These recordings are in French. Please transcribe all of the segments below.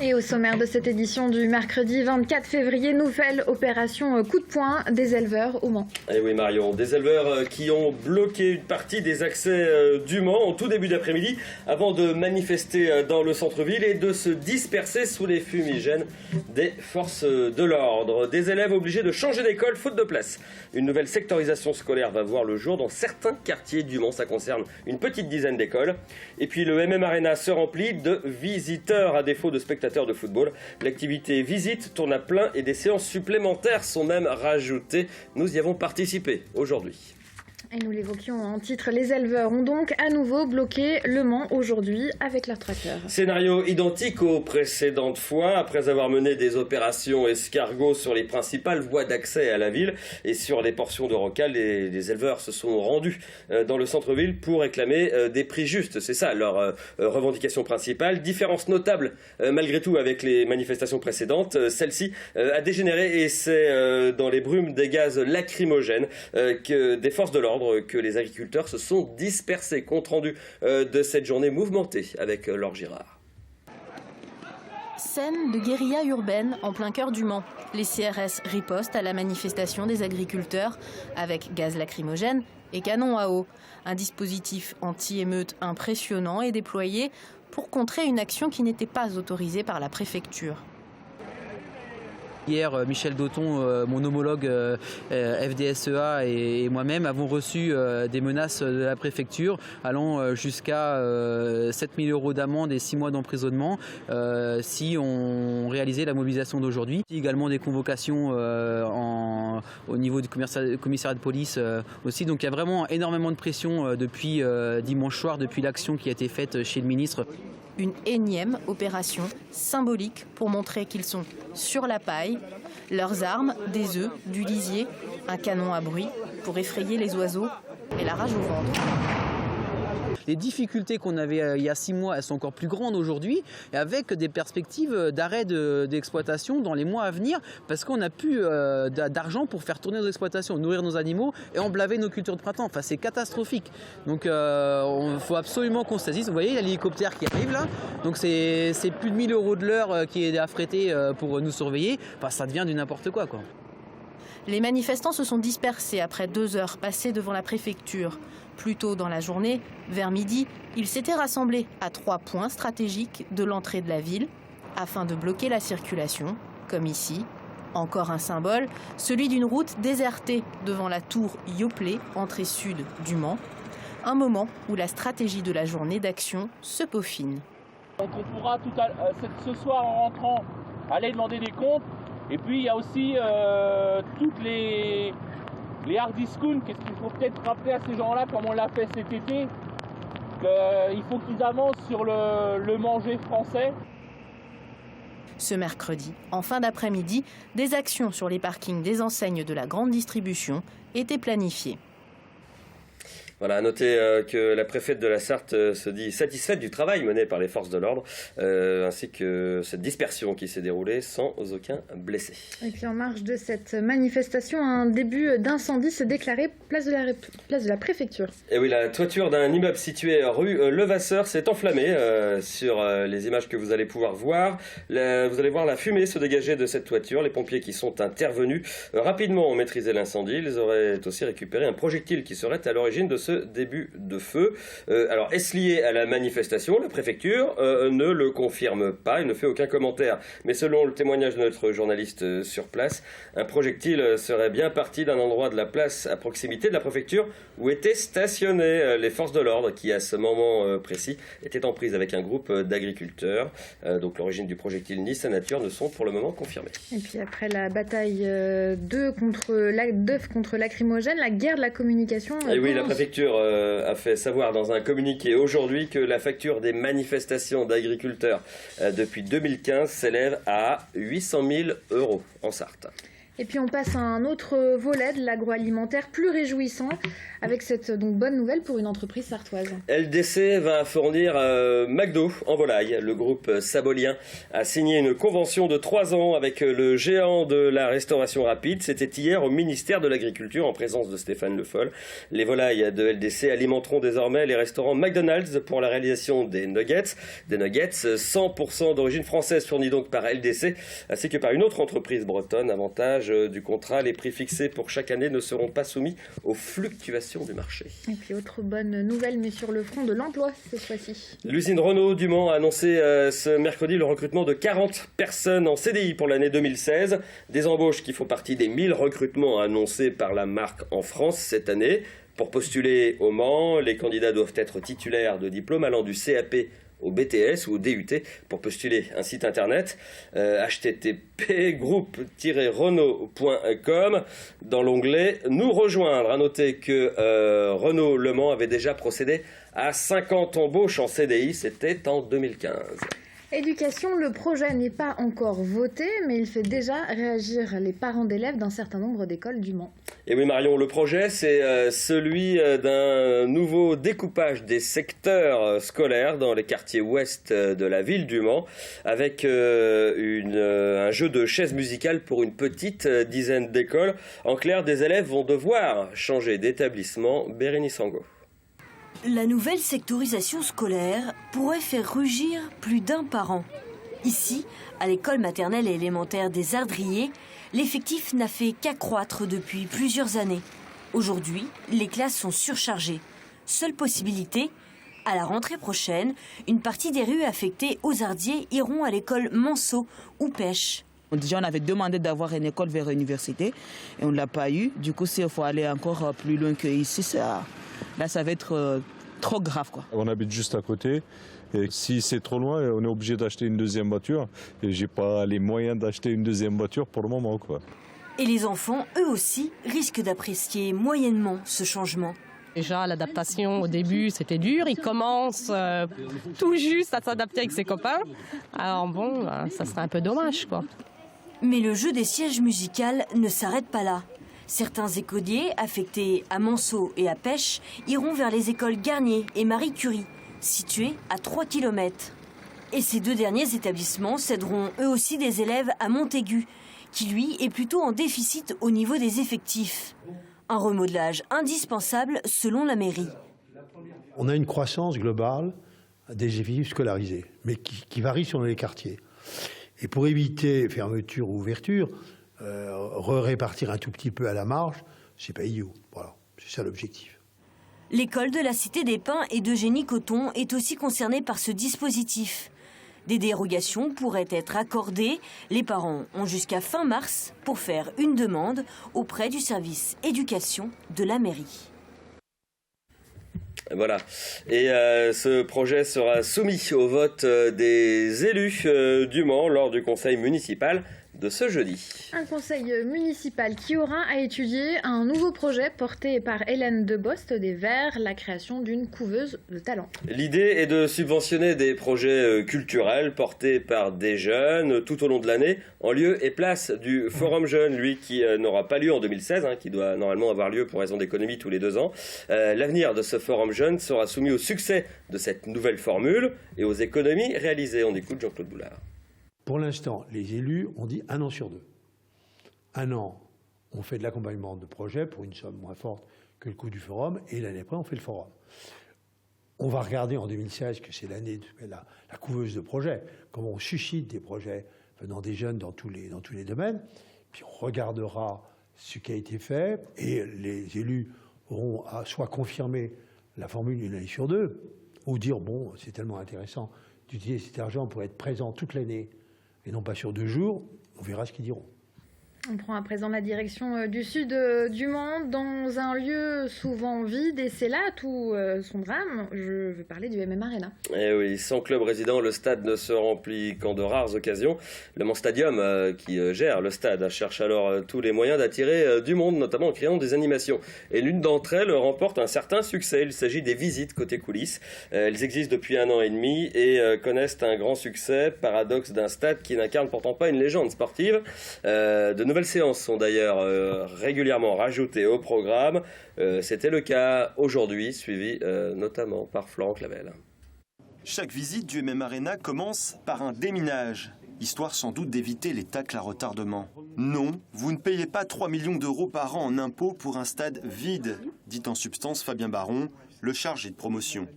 Et au sommaire de cette édition du mercredi 24 février, nouvelle opération coup de poing des éleveurs au Mans. Et oui Marion, des éleveurs qui ont bloqué une partie des accès du Mans en tout début d'après-midi avant de manifester dans le centre-ville et de se disperser sous les fumigènes des forces de l'ordre. Des élèves obligés de changer d'école faute de place. Une nouvelle sectorisation scolaire va voir le jour dans certains quartiers du Mans. Ça concerne une petite dizaine d'écoles. Et puis le MM Arena se remplit de visiteurs à défaut de spectateurs de football. L'activité visite tourne à plein et des séances supplémentaires sont même rajoutées. Nous y avons participé aujourd'hui. Et nous l'évoquions en titre, les éleveurs ont donc à nouveau bloqué le Mans aujourd'hui avec leurs tracteurs. Scénario identique aux précédentes fois. Après avoir mené des opérations escargots sur les principales voies d'accès à la ville et sur les portions de rocade, les éleveurs se sont rendus dans le centre-ville pour réclamer des prix justes. C'est ça leur revendication principale. Différence notable malgré tout avec les manifestations précédentes. Celle-ci a dégénéré et c'est dans les brumes des gaz lacrymogènes que des forces de l'ordre que les agriculteurs se sont dispersés. Compte rendu de cette journée mouvementée avec Laure Girard. Scène de guérilla urbaine en plein cœur du Mans. Les CRS ripostent à la manifestation des agriculteurs avec gaz lacrymogène et canon à eau. Un dispositif anti-émeute impressionnant est déployé pour contrer une action qui n'était pas autorisée par la préfecture. Hier, Michel Dauton, mon homologue FDSEA et moi-même avons reçu des menaces de la préfecture allant jusqu'à 7 000 € d'amende et 6 mois d'emprisonnement si on réalisait la mobilisation d'aujourd'hui. Également des convocations au niveau du commissariat de police aussi. Donc il y a vraiment énormément de pression depuis dimanche soir, depuis l'action qui a été faite chez le ministre. Une énième opération symbolique pour montrer qu'ils sont sur la paille. Leurs armes, des œufs, du lisier, un canon à bruit pour effrayer les oiseaux et la rage au ventre. Les difficultés qu'on avait il y a 6 mois, elles sont encore plus grandes aujourd'hui, et avec des perspectives d'arrêt d'exploitation dans les mois à venir, parce qu'on n'a plus d'argent pour faire tourner nos exploitations, nourrir nos animaux et emblaver nos cultures de printemps. Enfin, c'est catastrophique. Donc il faut absolument qu'on se saisisse. Vous voyez, il y a l'hélicoptère qui arrive là, donc c'est plus de 1 000 € de l'heure qui est affrété pour nous surveiller. Enfin, ça devient du n'importe quoi. Les manifestants se sont dispersés après 2 heures passées devant la préfecture. Plus tôt dans la journée, vers midi, ils s'étaient rassemblés à 3 points stratégiques de l'entrée de la ville afin de bloquer la circulation, comme ici. Encore un symbole, celui d'une route désertée devant la tour Yoplait, entrée sud du Mans. Un moment où la stratégie de la journée d'action se peaufine. Donc on pourra ce soir en rentrant aller demander des comptes. Et puis il y a aussi toutes les hard discounts. Qu'est-ce qu'il faut peut-être rappeler à ces gens-là, comme on l'a fait cet été, qu'il faut qu'ils avancent sur le manger français. Ce mercredi, en fin d'après-midi, des actions sur les parkings des enseignes de la grande distribution étaient planifiées. Voilà, à noter que la préfète de la Sarthe se dit satisfaite du travail mené par les forces de l'ordre, ainsi que cette dispersion qui s'est déroulée sans aucun blessé. Et puis en marge de cette manifestation, un début d'incendie s'est déclaré place de la préfecture. Et oui, la toiture d'un immeuble situé rue Levasseur s'est enflammée sur les images que vous allez pouvoir voir. Vous allez voir la fumée se dégager de cette toiture. Les pompiers qui sont intervenus rapidement ont maîtrisé l'incendie. Ils auraient aussi récupéré un projectile qui serait à l'origine de ce début de feu. Alors, est-ce lié à la manifestation? La préfecture ne le confirme pas, il ne fait aucun commentaire. Mais selon le témoignage de notre journaliste sur place, un projectile serait bien parti d'un endroit de la place à proximité de la préfecture où étaient stationnées les forces de l'ordre qui, à ce moment précis, étaient en prise avec un groupe d'agriculteurs. Donc, l'origine du projectile ni sa nature ne sont pour le moment confirmées. Et puis après la bataille d'œufs contre lacrymogène, la guerre de la communication... Et oui, la préfecture a fait savoir dans un communiqué aujourd'hui que la facture des manifestations d'agriculteurs depuis 2015 s'élève à 800 000 € en Sarthe. Et puis on passe à un autre volet de l'agroalimentaire plus réjouissant avec cette bonne nouvelle pour une entreprise sartoise. LDC va fournir McDo en volaille. Le groupe sabolien a signé une convention de 3 ans avec le géant de la restauration rapide. C'était hier au ministère de l'Agriculture en présence de Stéphane Le Foll. Les volailles de LDC alimenteront désormais les restaurants McDonald's pour la réalisation des nuggets. Des nuggets 100% d'origine française fournis donc par LDC ainsi que par une autre entreprise bretonne. Avantage du contrat, les prix fixés pour chaque année ne seront pas soumis aux fluctuations du marché. Et puis autre bonne nouvelle, mais sur le front de l'emploi cette fois-ci. L'usine Renault du Mans a annoncé ce mercredi le recrutement de 40 personnes en CDI pour l'année 2016. Des embauches qui font partie des 1000 recrutements annoncés par la marque en France cette année. Pour postuler au Mans, les candidats doivent être titulaires de diplômes allant du CAP au BTS ou au DUT. Pour postuler un site internet, http://groupe-renault.com dans l'onglet Nous rejoindre. À noter que Renault Le Mans avait déjà procédé à 50 embauches en CDI, c'était en 2015. Éducation, le projet n'est pas encore voté, mais il fait déjà réagir les parents d'élèves d'un certain nombre d'écoles du Mans. Et oui Marion, le projet c'est celui d'un nouveau découpage des secteurs scolaires dans les quartiers ouest de la ville du Mans, avec un jeu de chaises musicales pour une petite dizaine d'écoles. En clair, des élèves vont devoir changer d'établissement. Bérénice Sango. La nouvelle sectorisation scolaire pourrait faire rugir plus d'un par an. Ici, à l'école maternelle et élémentaire des Ardriers, l'effectif n'a fait qu'accroître depuis plusieurs années. Aujourd'hui, les classes sont surchargées. Seule possibilité, à la rentrée prochaine, une partie des rues affectées aux Ardiers iront à l'école Manceau ou Pêche. Déjà, on avait demandé d'avoir une école vers l'université et on ne l'a pas eu. Du coup, s'il faut aller encore plus loin qu'ici, là, ça va être trop grave, quoi. On habite juste à côté. Et si c'est trop loin, on est obligé d'acheter une deuxième voiture. Et j'ai pas les moyens d'acheter une deuxième voiture pour le moment, quoi. Et les enfants, eux aussi, risquent d'apprécier moyennement ce changement. Déjà, l'adaptation au début, c'était dur. Il commence tout juste à s'adapter avec ses copains. Alors bon, ça serait un peu dommage, quoi. Mais le jeu des sièges musicales ne s'arrête pas là. Certains écoliers affectés à Manceau et à Pêche iront vers les écoles Garnier et Marie Curie, situées à 3 km. Et ces deux derniers établissements céderont eux aussi des élèves à Montaigu, qui lui est plutôt en déficit au niveau des effectifs. Un remodelage indispensable selon la mairie. On a une croissance globale des effectifs scolarisés, mais qui varie selon les quartiers. Et pour éviter fermeture ou ouverture, répartir un tout petit peu à la marge, c'est pas idiot. Voilà, c'est ça l'objectif. L'école de la Cité des Pins et d'Eugénie Coton est aussi concernée par ce dispositif. Des dérogations pourraient être accordées. Les parents ont jusqu'à fin mars pour faire une demande auprès du service éducation de la mairie. Voilà. Et ce projet sera soumis au vote des élus du Mans lors du conseil municipal de ce jeudi. Un conseil municipal qui aura à étudier un nouveau projet porté par Hélène Debost des Verts, la création d'une couveuse de talent. L'idée est de subventionner des projets culturels portés par des jeunes tout au long de l'année, en lieu et place du Forum Jeune, lui qui n'aura pas lieu en 2016, qui doit normalement avoir lieu pour raison d'économie tous les 2 ans. L'avenir de ce Forum Jeune sera soumis au succès de cette nouvelle formule et aux économies réalisées. On écoute Jean-Claude Boulard. Pour l'instant, les élus ont dit 1 an sur 2. 1 an, on fait de l'accompagnement de projet pour une somme moins forte que le coût du forum, et l'année après, on fait le forum. On va regarder en 2016, que c'est l'année de la couveuse de projets, comment on suscite des projets venant des jeunes dans tous les domaines. Puis on regardera ce qui a été fait, et les élus auront à soit confirmer la formule 1 année sur 2, ou dire, bon, c'est tellement intéressant d'utiliser cet argent pour être présent toute l'année, et non pas sur 2 jours, on verra ce qu'ils diront. On prend à présent la direction du sud du Mans, dans un lieu souvent vide, et c'est là tout son drame. Je veux parler du MM Arena. Eh oui, sans club résident, le stade ne se remplit qu'en de rares occasions. Le Mans Stadium, qui gère le stade, cherche alors tous les moyens d'attirer du monde, notamment en créant des animations. Et l'une d'entre elles remporte un certain succès. Il s'agit des visites côté coulisses. Elles existent depuis 1 an et demi et connaissent un grand succès, paradoxe d'un stade qui n'incarne pourtant pas une légende sportive. De nouvelles nouvelles séances sont d'ailleurs régulièrement rajoutées au programme. C'était le cas aujourd'hui, suivi notamment par Florent Clavel. Chaque visite du MM Arena commence par un déminage, histoire sans doute d'éviter les tacles à retardement. Non, vous ne payez pas 3 millions d'euros par an en impôts pour un stade vide, dit en substance Fabien Baron, le chargé de promotion.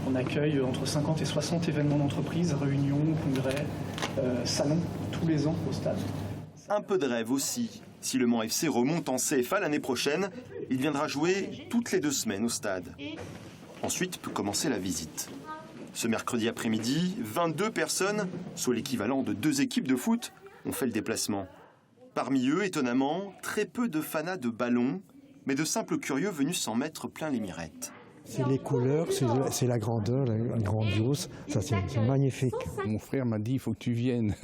On accueille entre 50 et 60 événements d'entreprise, réunions, congrès, salons, tous les ans au stade. Un peu de rêve aussi. Si le Mans FC remonte en CFA l'année prochaine, il viendra jouer toutes les 2 semaines au stade. Ensuite peut commencer la visite. Ce mercredi après-midi, 22 personnes, soit l'équivalent de 2 équipes de foot, ont fait le déplacement. Parmi eux, étonnamment, très peu de fanas de ballon, mais de simples curieux venus s'en mettre plein les mirettes. C'est les couleurs, c'est la grandeur, la grandiose, ça c'est magnifique. Mon frère m'a dit il faut que tu viennes.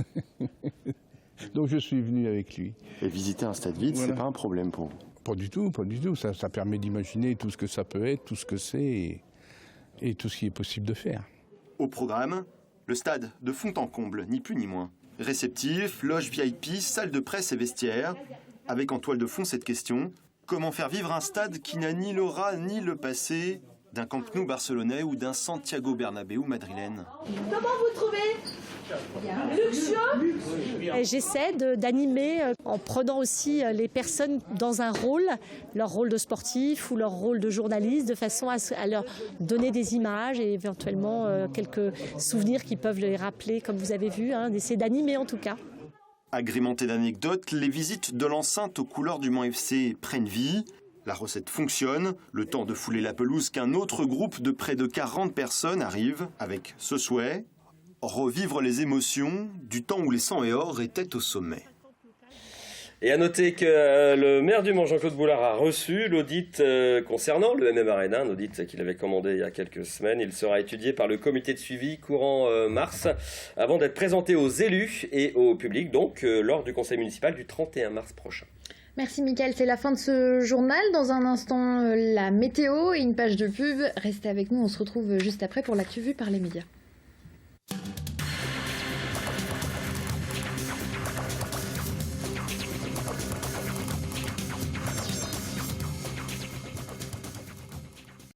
Donc je suis venu avec lui. Et visiter un stade vide, voilà. C'est pas un problème pour vous? Pas du tout, pas du tout. Ça permet d'imaginer tout ce que ça peut être, tout ce que c'est et tout ce qui est possible de faire. Au programme, le stade de fond en comble, ni plus ni moins. Réceptif, loge VIP, salle de presse et vestiaire. Avec en toile de fond cette question, comment faire vivre un stade qui n'a ni l'aura ni le passé d'un Camp Nou barcelonais ou d'un Santiago Bernabéu madrilène? Comment vous trouvez? Luxueux? J'essaie d'animer en prenant aussi les personnes dans un rôle, leur rôle de sportif ou leur rôle de journaliste, de façon à leur donner des images et éventuellement quelques souvenirs qui peuvent les rappeler, comme vous avez vu, d'essayer d'animer en tout cas. Agrémentées d'anecdotes, les visites de l'enceinte aux couleurs du Mans FC prennent vie. La recette fonctionne, le temps de fouler la pelouse qu'un autre groupe de près de 40 personnes arrive avec ce souhait, revivre les émotions du temps où les 100 et or étaient au sommet. Et à noter que le maire du Mans, Jean-Claude Boulard, a reçu l'audit concernant le MM Arena, un audit qu'il avait commandé il y a quelques semaines. Il sera étudié par le comité de suivi courant mars, avant d'être présenté aux élus et au public, donc lors du conseil municipal du 31 mars prochain. Merci Mickaël, c'est la fin de ce journal. Dans un instant, la météo et une page de pub. Restez avec nous, on se retrouve juste après pour l'actu vue par les médias.